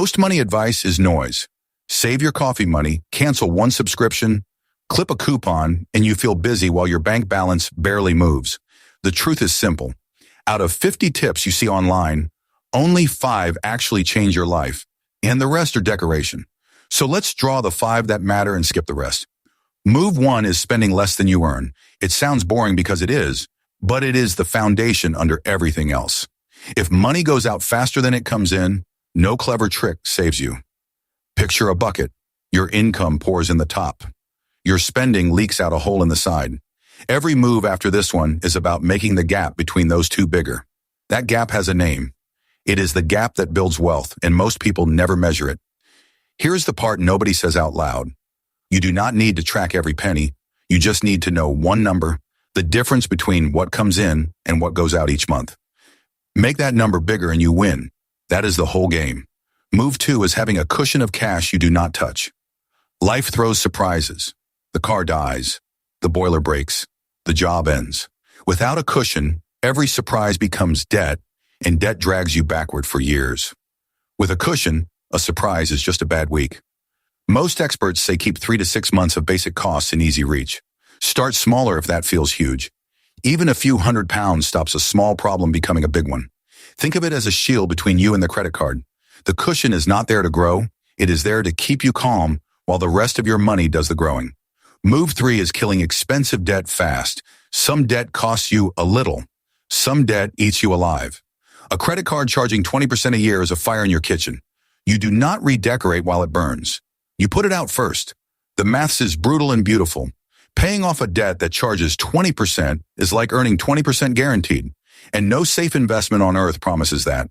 Most money advice is noise. Save your coffee money, cancel one subscription, clip a coupon, and you feel busy while your bank balance barely moves. The truth is simple. Out of 50 tips you see online, only 5 actually change your life, and the rest are decoration. So let's draw the 5 that matter and skip the rest. Move 1 is spending less than you earn. It sounds boring because it is, but it is the foundation under everything else. If money goes out faster than it comes in, no clever trick saves you. Picture a bucket. Your income pours in the top. Your spending leaks out a hole in the side. Every move after this one is about making the gap between those two bigger. That gap has a name. It is the gap that builds wealth, and most people never measure it. Here's the part nobody says out loud. You do not need to track every penny. You just need to know one number, the difference between what comes in and what goes out each month. Make that number bigger and you win. That is the whole game. Move 2 is having a cushion of cash you do not touch. Life throws surprises. The car dies. The boiler breaks. The job ends. Without a cushion, every surprise becomes debt, and debt drags you backward for years. With a cushion, a surprise is just a bad week. Most experts say keep 3 to 6 months of basic costs in easy reach. Start smaller if that feels huge. Even a few £100 stops a small problem becoming a big one. Think of it as a shield between you and the credit card. The cushion is not there to grow. It is there to keep you calm while the rest of your money does the growing. Move 3 is killing expensive debt fast. Some debt costs you a little. Some debt eats you alive. A credit card charging 20% a year is a fire in your kitchen. You do not redecorate while it burns. You put it out first. The maths is brutal and beautiful. Paying off a debt that charges 20% is like earning 20% guaranteed, and no safe investment on earth promises that.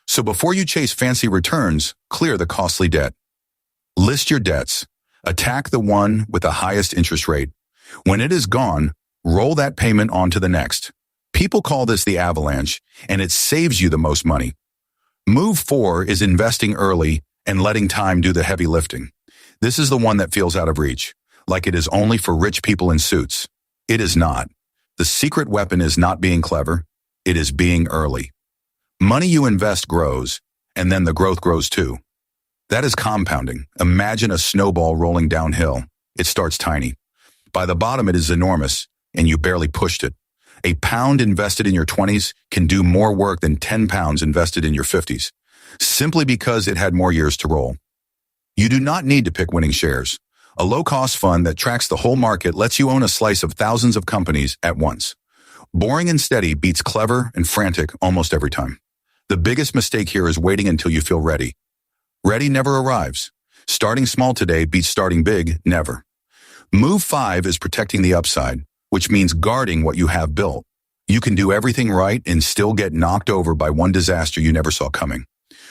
So before you chase fancy returns, clear the costly debt. List your debts. Attack the one with the highest interest rate. When it is gone, roll that payment on to the next. People call this the avalanche, and it saves you the most money. Move 4 is investing early and letting time do the heavy lifting. This is the one that feels out of reach, like it is only for rich people in suits. It is not. The secret weapon is not being clever. It is being early. Money you invest grows, and then the growth grows too. That is compounding. Imagine a snowball rolling downhill. It starts tiny. By the bottom, it is enormous, and you barely pushed it. A pound invested in your 20s can do more work than 10 pounds invested in your 50s, simply because it had more years to roll. You do not need to pick winning shares. A low-cost fund that tracks the whole market lets you own a slice of thousands of companies at once. Boring and steady beats clever and frantic almost every time. The biggest mistake here is waiting until you feel ready. Ready never arrives. Starting small today beats starting big never. Move 5 is protecting the upside, which means guarding what you have built. You can do everything right and still get knocked over by one disaster you never saw coming.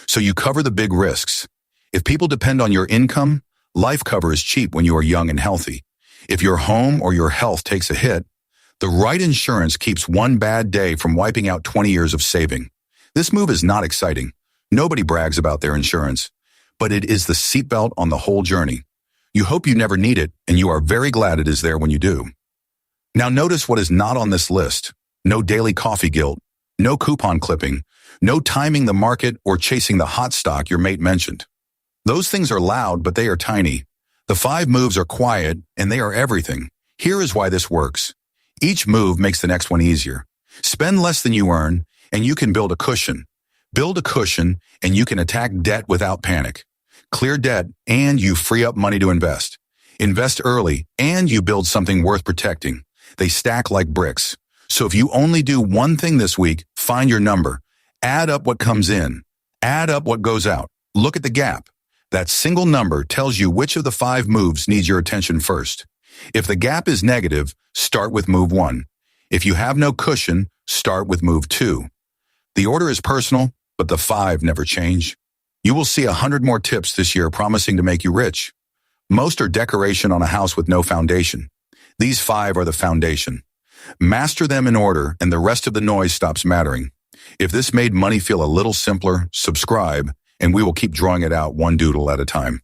So you cover the big risks. If people depend on your income, life cover is cheap when you are young and healthy. If your home or your health takes a hit, the right insurance keeps one bad day from wiping out 20 years of saving. This move is not exciting. Nobody brags about their insurance, but it is the seatbelt on the whole journey. You hope you never need it, and you are very glad it is there when you do. Now notice what is not on this list. No daily coffee guilt, no coupon clipping, no timing the market or chasing the hot stock your mate mentioned. Those things are loud, but they are tiny. The 5 moves are quiet, and they are everything. Here is why this works. Each move makes the next one easier. Spend less than you earn, and you can build a cushion. Build a cushion, and you can attack debt without panic. Clear debt, and you free up money to invest. Invest early, and you build something worth protecting. They stack like bricks. So if you only do one thing this week, find your number. Add up what comes in. Add up what goes out. Look at the gap. That single number tells you which of the 5 moves needs your attention first. If the gap is negative, start with move 1. If you have no cushion, start with move 2. The order is personal, but the 5 never change. You will see 100 more tips this year promising to make you rich. Most are decoration on a house with no foundation. These 5 are the foundation. Master them in order, and the rest of the noise stops mattering. If this made money feel a little simpler, subscribe, and we will keep drawing it out one doodle at a time.